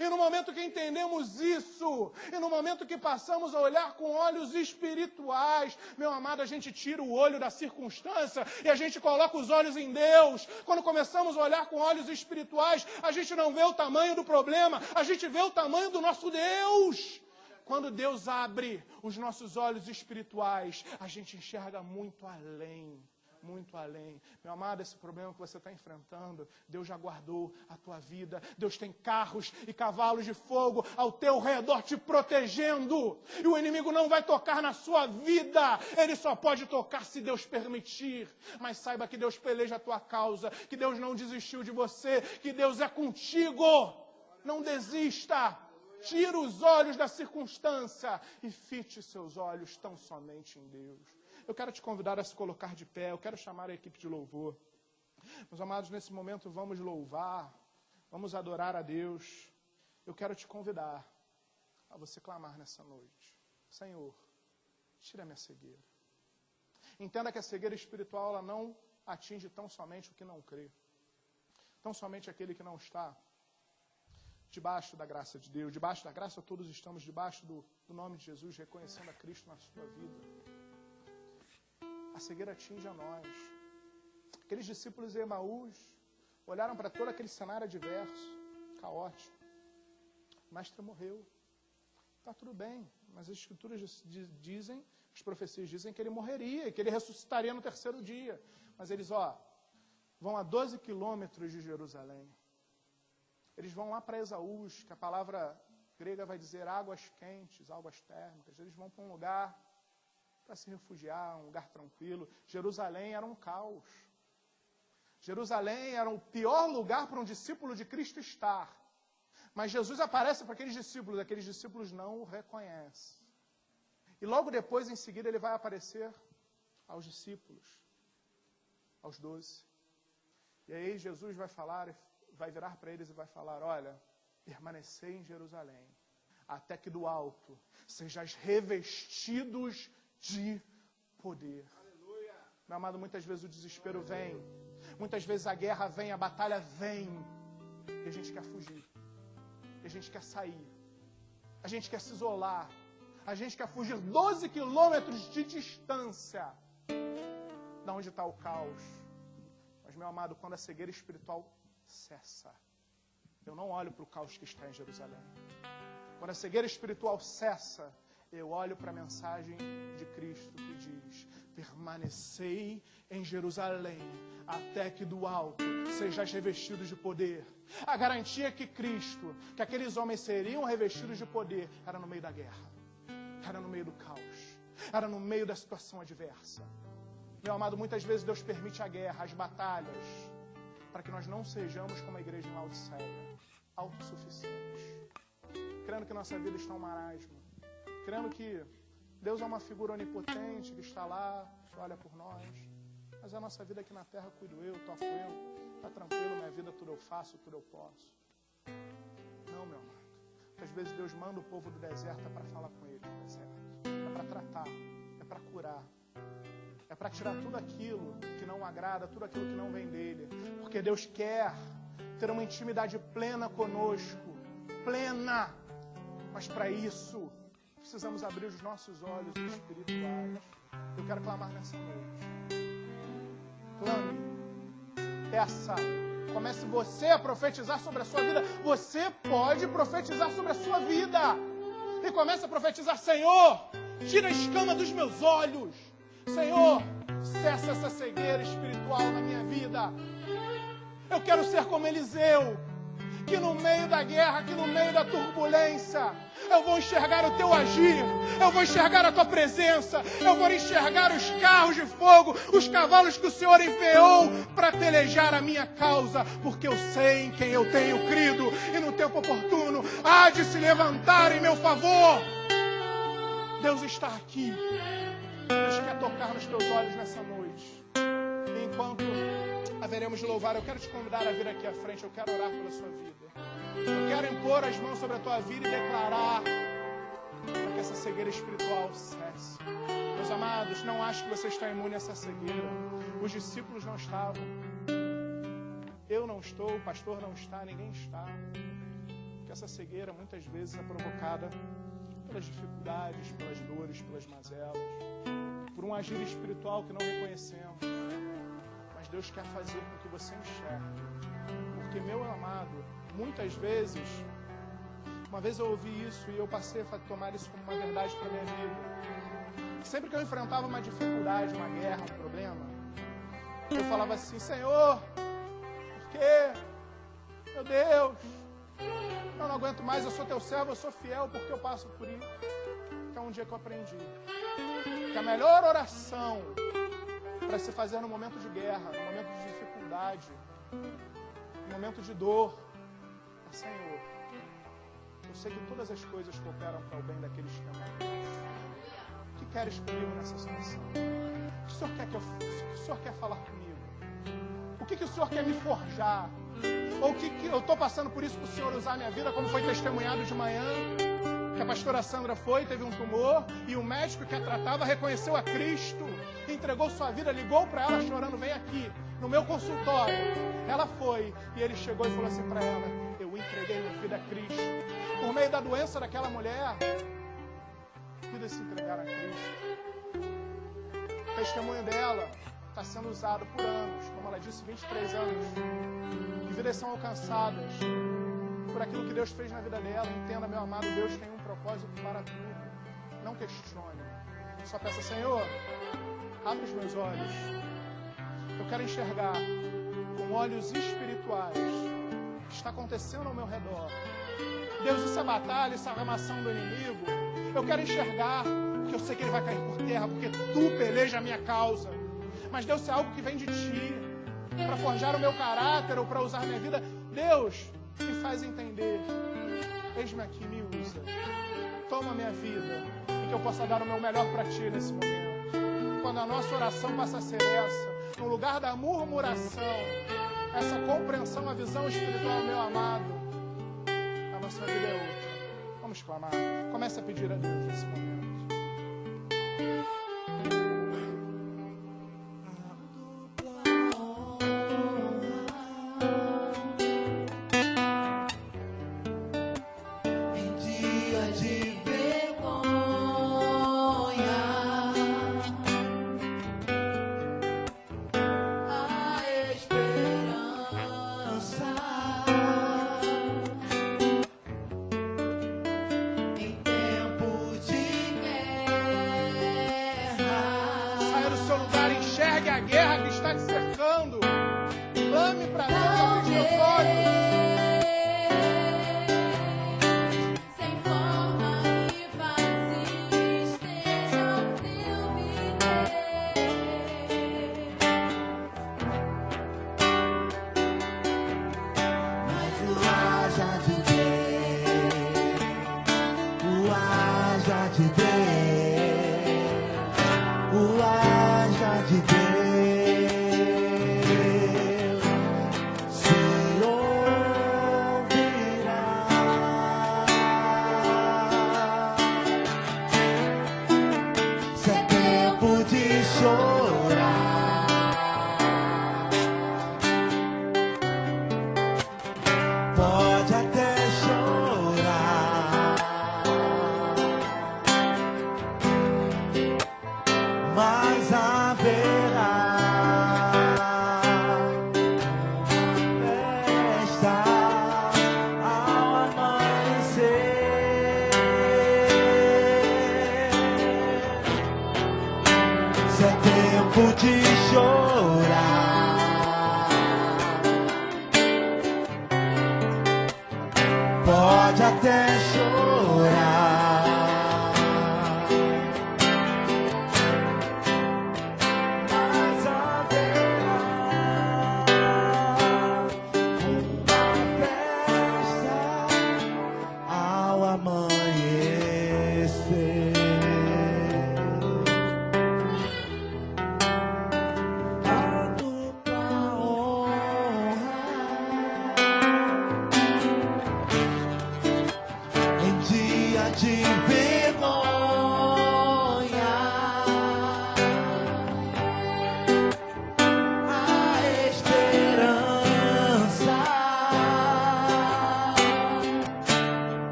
E no momento que entendemos isso, e no momento que passamos a olhar com olhos espirituais, meu amado, a gente tira o olho da circunstância e a gente coloca os olhos em Deus. Quando começamos a olhar com olhos espirituais, a gente não vê o tamanho do problema, a gente vê o tamanho do nosso Deus. Quando Deus abre os nossos olhos espirituais, a gente enxerga muito além. Muito além. Meu amado, esse problema que você está enfrentando, Deus já guardou a tua vida. Deus tem carros e cavalos de fogo ao teu redor te protegendo. E o inimigo não vai tocar na sua vida. Ele só pode tocar se Deus permitir. Mas saiba que Deus peleja a tua causa, que Deus não desistiu de você, que Deus é contigo. Não desista. Tira os olhos da circunstância e fite seus olhos tão somente em Deus. Eu quero te convidar a se colocar de pé, eu quero chamar a equipe de louvor. Meus amados, nesse momento vamos louvar, vamos adorar a Deus. Eu quero te convidar a você clamar nessa noite. Senhor, tira a minha cegueira. Entenda que a cegueira espiritual ela não atinge tão somente o que não crê. Tão somente aquele que não está debaixo da graça de Deus. Debaixo da graça todos estamos debaixo do nome de Jesus, reconhecendo a Cristo na sua vida. A cegueira atinge a nós. Aqueles discípulos de Emaús olharam para todo aquele cenário adverso, caótico. O mestre morreu. Está tudo bem, mas as escrituras dizem, as profecias dizem que ele morreria, que ele ressuscitaria no terceiro dia. Mas eles, vão a 12 quilômetros de Jerusalém. Eles vão lá para Esaús, que a palavra grega vai dizer águas quentes, águas térmicas. Eles vão para um lugar para se refugiar, um lugar tranquilo. Jerusalém era um caos. Jerusalém era o pior lugar para um discípulo de Cristo estar. Mas Jesus aparece para aqueles discípulos não o reconhecem. E logo depois, em seguida, ele vai aparecer aos discípulos, aos 12. E aí Jesus vai virar para eles e vai falar, olha, permanecei em Jerusalém, até que do alto sejais revestidos de poder. Aleluia. Meu amado, muitas vezes o desespero vem, muitas vezes a guerra vem, a batalha vem, e a gente quer fugir, e a gente quer sair, a gente quer se isolar, a gente quer fugir 12 quilômetros de distância da onde está o caos. Mas, meu amado, quando a cegueira espiritual cessa, eu não olho para o caos que está em Jerusalém. Quando a cegueira espiritual cessa, eu olho para a mensagem de Cristo que diz: permanecei em Jerusalém, até que do alto sejais revestidos de poder. A garantia que Cristo, que aqueles homens seriam revestidos de poder, era no meio da guerra, era no meio do caos, era no meio da situação adversa. Meu amado, muitas vezes Deus permite a guerra, as batalhas, para que nós não sejamos como a igreja em Laodiceia, autossuficientes, crendo que nossa vida está um marasmo, crendo que Deus é uma figura onipotente que está lá, que olha por nós, mas a nossa vida aqui na terra cuido eu, toco eu, está tranquilo, minha vida tudo eu faço, tudo eu posso. Não, meu amado. Às vezes Deus manda o povo do deserto para falar com ele no deserto, é para tratar, é para curar, é para tirar tudo aquilo que não agrada, tudo aquilo que não vem dele, porque Deus quer ter uma intimidade plena conosco, plena, mas para isso precisamos abrir os nossos olhos espirituais. Eu quero clamar nessa noite. Clame, peça, comece você a profetizar sobre a sua vida. Você pode profetizar sobre a sua vida. E comece a profetizar: Senhor, tira a escama dos meus olhos. Senhor, cessa essa cegueira espiritual na minha vida. Eu quero ser como Eliseu, que no meio da guerra, que no meio da turbulência, eu vou enxergar o teu agir, eu vou enxergar a tua presença, eu vou enxergar os carros de fogo, os cavalos que o Senhor enviou para pelejar a minha causa, porque eu sei em quem eu tenho crido, e no tempo oportuno há de se levantar em meu favor. Deus está aqui, Deus quer tocar nos teus olhos nessa noite. E enquanto haveremos de louvar, eu quero te convidar a vir aqui à frente, eu quero orar pela sua vida. Eu quero impor as mãos sobre a tua vida e declarar para que essa cegueira espiritual cesse. Meus amados, não acho que você está imune a essa cegueira. Os discípulos não estavam. Eu não estou, o pastor não está, ninguém está. Porque essa cegueira muitas vezes é provocada pelas dificuldades, pelas dores, pelas mazelas, por um agir espiritual que não reconhecemos. Mas Deus quer fazer com que você enxergue. Porque, meu amado, muitas vezes, uma vez eu ouvi isso e eu passei a tomar isso como uma verdade para a minha vida. Sempre que eu enfrentava uma dificuldade, uma guerra, um problema, eu falava assim: Senhor, por quê? Meu Deus, eu não aguento mais, eu sou teu servo, eu sou fiel porque eu passo por isso. Que é um dia que eu aprendi que a melhor oração para se fazer no momento de guerra, no momento de dificuldade, no momento de dor, é: Senhor, eu sei que todas as coisas cooperam para o bem daqueles que amam. O que queres comigo nessa situação? O que o Senhor quer o Senhor quer falar comigo? O que o Senhor quer me forjar? Ou o que eu estou passando por isso para o Senhor usar a minha vida, como foi testemunhado de manhã, que a pastora Sandra teve um tumor, e o médico que a tratava reconheceu a Cristo, entregou sua vida, ligou para ela chorando: vem aqui, no meu consultório. Ela foi, e ele chegou e falou assim para ela: eu entreguei minha vida a Cristo. Por meio da doença daquela mulher, vidas se entregaram a Cristo. O testemunho dela está sendo usado por anos, como ela disse, 23 anos. E vidas são alcançadas por aquilo que Deus fez na vida dela. Entenda, meu amado, Deus tem um propósito para tudo. Não questione. Só peça: Senhor, abre os meus olhos. Eu quero enxergar com olhos espirituais o que está acontecendo ao meu redor. Deus, essa batalha, essa armação do inimigo, eu quero enxergar, porque eu sei que ele vai cair por terra, porque tu peleja a minha causa. Mas Deus, é algo que vem de ti, para forjar o meu caráter ou para usar a minha vida. Deus, me faz entender. Eis-me aqui, me usa. Toma a minha vida, e que eu possa dar o meu melhor para ti nesse momento. Quando a nossa oração passa a ser essa, no lugar da murmuração, essa compreensão, a visão espiritual, meu amado, a nossa vida é outra. Vamos clamar. Comece a pedir a Deus nesse momento. Em tempo de guerra que está te cercando. Clame para Deus, abrir os olhos.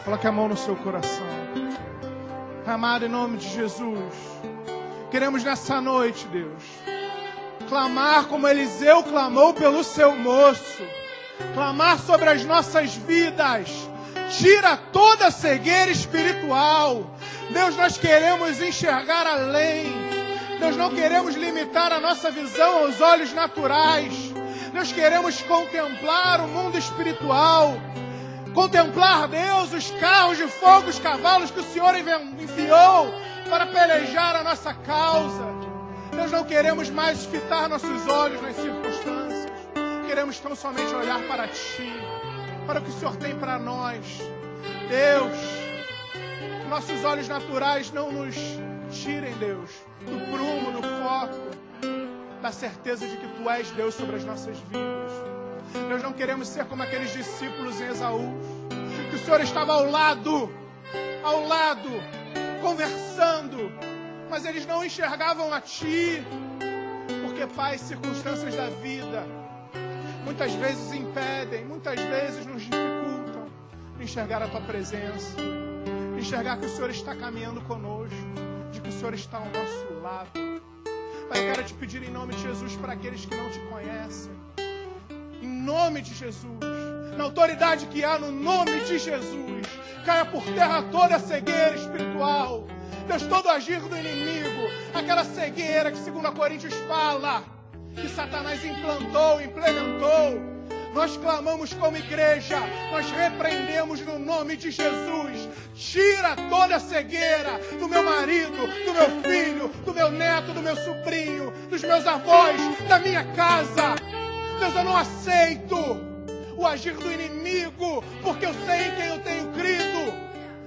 Coloque a mão no seu coração. Amado, em nome de Jesus, queremos nessa noite, Deus, clamar como Eliseu clamou pelo seu moço, clamar sobre as nossas vidas. Tira toda a cegueira espiritual. Deus, nós queremos enxergar além. Deus, não queremos limitar a nossa visão aos olhos naturais. Nós queremos contemplar o mundo espiritual. Contemplar, Deus, os carros de fogo, os cavalos que o Senhor enviou para pelejar a nossa causa. Nós não queremos mais fitar nossos olhos nas circunstâncias. Queremos tão somente olhar para Ti, para o que o Senhor tem para nós. Deus, que nossos olhos naturais não nos tirem, Deus, do prumo, do foco, da certeza de que Tu és Deus sobre as nossas vidas. Nós não queremos ser como aqueles discípulos em Esaú, que o Senhor estava ao lado, conversando, mas eles não enxergavam a Ti, porque, Pai, as circunstâncias da vida muitas vezes impedem, muitas vezes nos dificultam de enxergar a Tua presença, de enxergar que o Senhor está caminhando conosco, de que o Senhor está ao nosso lado. Pai, eu quero Te pedir em nome de Jesus para aqueles que não Te conhecem, em nome de Jesus, na autoridade que há no nome de Jesus, caia por terra toda a cegueira espiritual. Deus, todo agir do inimigo, aquela cegueira que 2 Coríntios fala, que Satanás implementou, nós clamamos como igreja, nós repreendemos no nome de Jesus. Tira toda a cegueira do meu marido, do meu filho, do meu neto, do meu sobrinho, dos meus avós, da minha casa. Deus, eu não aceito o agir do inimigo, porque eu sei em quem eu tenho crido.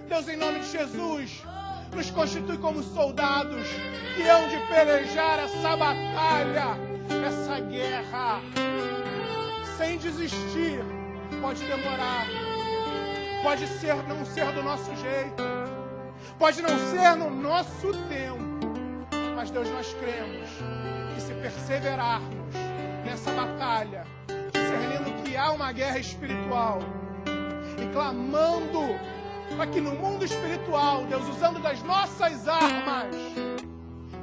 Deus, em nome de Jesus, nos constitui como soldados que hão de pelejar essa batalha, essa guerra, sem desistir. Pode demorar, Pode não ser do nosso jeito. Pode não ser no nosso tempo. Mas, Deus, nós cremos que se perseverarmos nessa batalha, discernindo que há uma guerra espiritual e clamando para que no mundo espiritual, Deus, usando das nossas armas,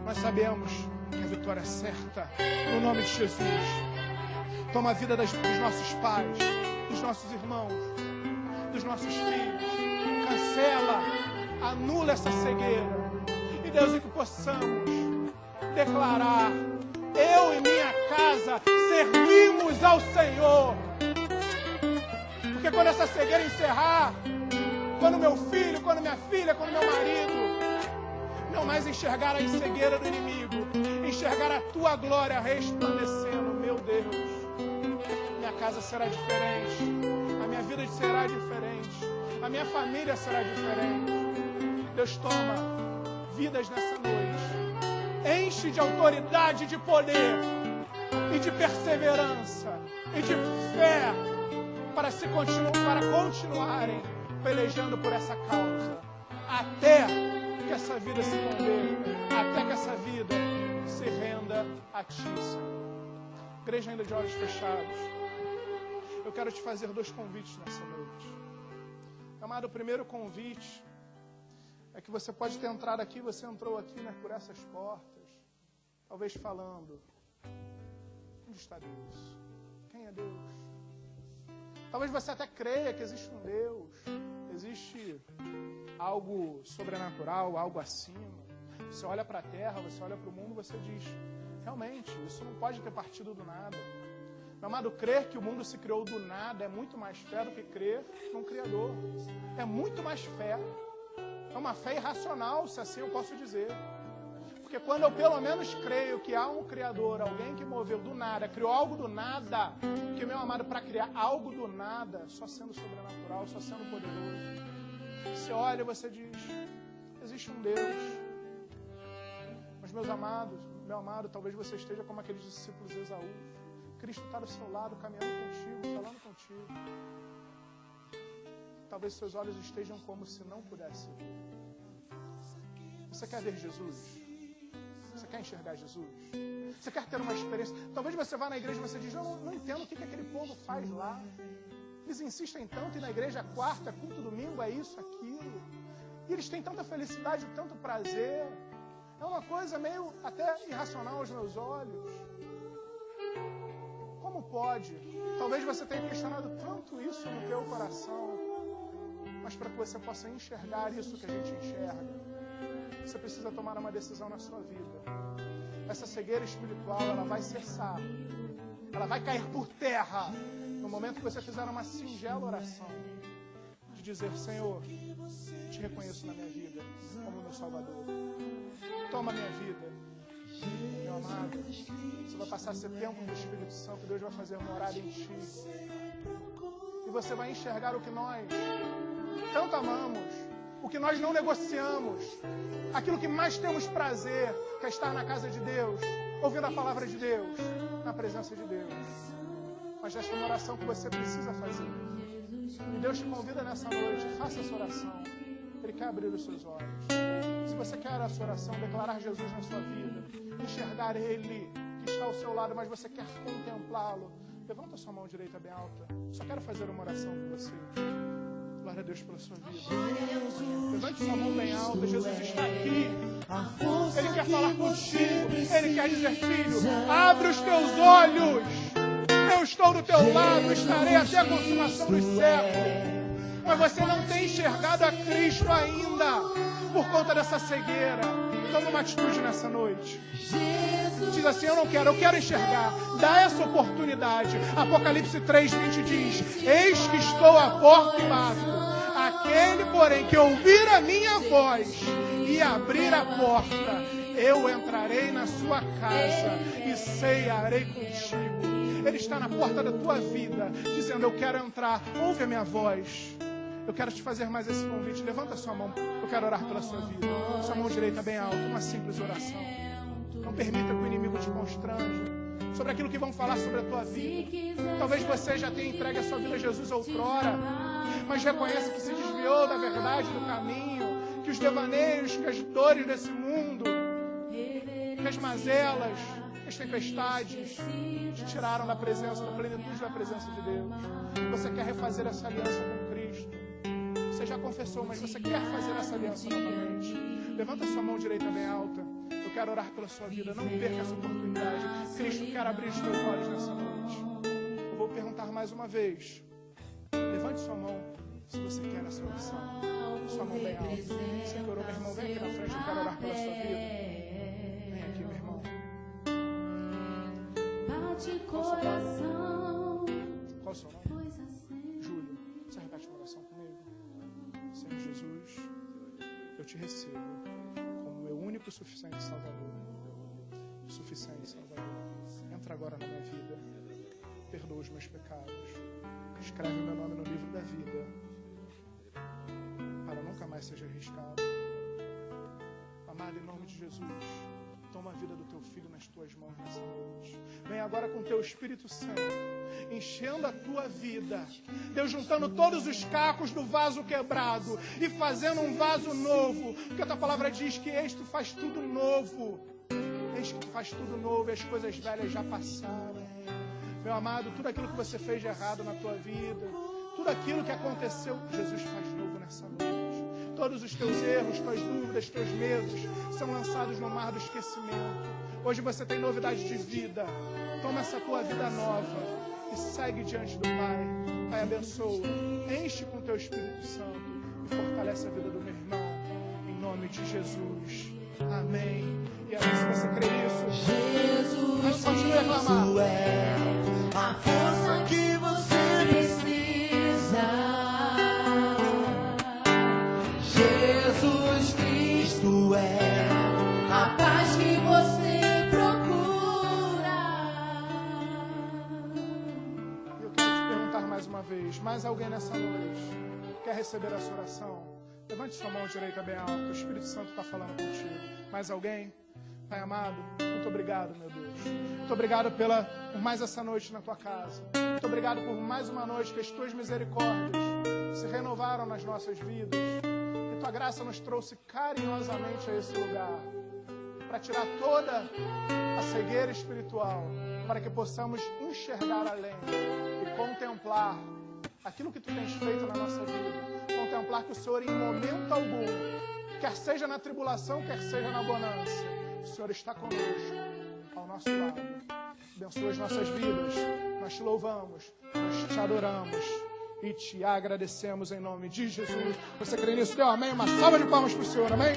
nós sabemos que a vitória é certa, no nome de Jesus. Toma a vida dos nossos pais, dos nossos irmãos, dos nossos filhos. Cancela, anula essa cegueira. E, Deus, que possamos declarar: eu e minha casa servimos ao Senhor. Porque quando essa cegueira encerrar, quando meu filho, quando minha filha, quando meu marido não mais enxergar a cegueira do inimigo, enxergar a tua glória resplandecendo, meu Deus, minha casa será diferente, a minha vida será diferente, a minha família será diferente. Deus, toma vidas nessa noite, enche de autoridade, de poder e de perseverança e de fé para continuarem pelejando por essa causa, até que essa vida se converta, até que essa vida se renda a Ti, Senhor. Igreja ainda de olhos fechados, eu quero te fazer 2 convites nessa noite. Amado, o primeiro convite é que você pode ter entrado aqui, você entrou aqui, né, por essas portas, talvez falando: onde está Deus? Quem é Deus? Talvez você até creia que existe um Deus, existe algo sobrenatural, algo acima. Você olha para a terra, você olha para o mundo, você diz: realmente, isso não pode ter partido do nada. Meu amado, crer que o mundo se criou do nada é muito mais fé do que crer num Criador. É muito mais fé. É uma fé irracional, se assim eu posso dizer. Porque quando eu pelo menos creio que há um Criador, alguém que moveu do nada, criou algo do nada, porque, meu amado, para criar algo do nada, só sendo sobrenatural, só sendo poderoso, você olha e você diz: existe um Deus. Mas, meus amados, meu amado, talvez você esteja como aqueles discípulos de Esaú. Cristo está do seu lado, caminhando contigo, falando contigo. Talvez seus olhos estejam como se não pudesse ver. Você quer ver Jesus? Você quer enxergar Jesus? Você quer ter uma experiência? Talvez você vá na igreja e você diz: eu não entendo o que aquele povo faz lá. Eles insistem tanto, e na igreja quarta, culto domingo, é isso, aquilo. E eles têm tanta felicidade, tanto prazer. É uma coisa meio até irracional aos meus olhos. Como pode? Talvez você tenha questionado tanto isso no teu coração. Mas para que você possa enxergar isso que a gente enxerga, você precisa tomar uma decisão na sua vida. Essa cegueira espiritual, ela vai cessar. Ela vai cair por terra no momento que você fizer uma singela oração de dizer: Senhor, te reconheço na minha vida como meu Salvador. Toma minha vida. Meu amado, você vai passar esse tempo no Espírito Santo, Deus vai fazer morada em ti. E você vai enxergar o que nós tanto amamos, o que nós não negociamos, aquilo que mais temos prazer, que é estar na casa de Deus, ouvindo a palavra de Deus, na presença de Deus. Mas essa é uma oração que você precisa fazer. E Deus te convida nessa noite: faça essa oração. Ele quer abrir os seus olhos. Se você quer essa oração, declarar Jesus na sua vida, enxergar Ele que está ao seu lado, mas você quer contemplá-lo, levanta sua mão direita bem alta. Só quero fazer uma oração com você. Glória a Deus pela sua vida. Levante sua mão bem alta. Jesus está aqui. Ele quer falar contigo. Ele quer dizer: filho, abre os teus olhos. Eu estou do teu lado. Estarei até a consumação dos séculos. Mas você não tem enxergado a Cristo ainda por conta dessa cegueira. Toma uma atitude nessa noite. Diz assim: eu não quero, eu quero enxergar. Dá essa oportunidade. Apocalipse 3:20 diz: eis que estou à porta e bato. Aquele, porém, que ouvir a minha voz e abrir a porta, eu entrarei na sua casa e ceiarei contigo. Ele está na porta da tua vida, dizendo: eu quero entrar, ouve a minha voz. Eu quero te fazer mais esse convite. Levanta a sua mão, eu quero orar pela sua vida. Sua mão direita bem alta, uma simples oração. Não permita que o inimigo te constrange. sobre aquilo que vão falar sobre a tua vida. Talvez você já tenha entregue a sua vida a Jesus outrora, mas reconheça que se desviou da verdade, do caminho, que os devaneios, que as dores desse mundo, que as mazelas, que as tempestades te tiraram da presença, da plenitude da presença de Deus. Você quer refazer essa aliança com Cristo. Você já confessou, mas você quer fazer essa aliança novamente. Levanta a sua mão direita bem alta. Eu quero orar pela sua vida. Não perca essa oportunidade. Cristo quer abrir os teus olhos nessa noite. Eu vou perguntar mais uma vez. Levante sua mão se você quer essa oração. Sua mão bem alta. Você que orou, meu irmão, vem aqui na frente. Eu quero orar pela sua vida. Vem aqui, meu irmão. Bate coração. Qual o seu nome? Júlio. Você repete uma oração comigo? Senhor Jesus, eu te recebo como meu único e suficiente Salvador. Suficiente Salvador. Entra agora na minha vida. Perdoa os meus pecados. Escreve o meu nome no livro da vida, para nunca mais seja arriscado. Amado, em nome de Jesus, toma a vida do teu filho nas tuas mãos nessa noite. Vem agora com o teu Espírito Santo, enchendo a tua vida. Deus, juntando todos os cacos do vaso quebrado e fazendo um vaso novo. Porque a tua palavra diz que eis tu faz tudo novo. Eis que tu faz tudo novo e as coisas velhas já passaram. Meu amado, tudo aquilo que você fez de errado na tua vida, tudo aquilo que aconteceu, Jesus faz novo nessa noite. Todos os teus erros, tuas dúvidas, teus medos são lançados no mar do esquecimento. Hoje você tem novidade de vida. Toma essa tua vida nova e segue diante do Pai. Pai, abençoa, enche com teu Espírito Santo e fortalece a vida do meu irmão. Em nome de Jesus. Amém. E aí, se você crê nisso, Jesus, continue a clamar. A força que você precisa. Jesus Cristo é a paz que você procura. Eu quero te perguntar mais uma vez, mais alguém nessa noite quer receber a sua oração? Levante sua mão direita bem alta, o Espírito Santo está falando contigo. Mais alguém? Pai amado, muito obrigado, meu Deus. Muito obrigado por mais essa noite na tua casa. Muito obrigado por mais uma noite que as tuas misericórdias se renovaram nas nossas vidas. Que tua graça nos trouxe carinhosamente a esse lugar para tirar toda a cegueira espiritual, para que possamos enxergar além e contemplar aquilo que tu tens feito na nossa vida. Contemplar que o Senhor, em momento algum, quer seja na tribulação, quer seja na bonança, o Senhor está conosco, ao nosso lado. Abençoa as nossas vidas. Nós te louvamos, nós te adoramos e te agradecemos em nome de Jesus. Você crê nisso? Dê um amém? Uma salva de palmas para o Senhor, amém?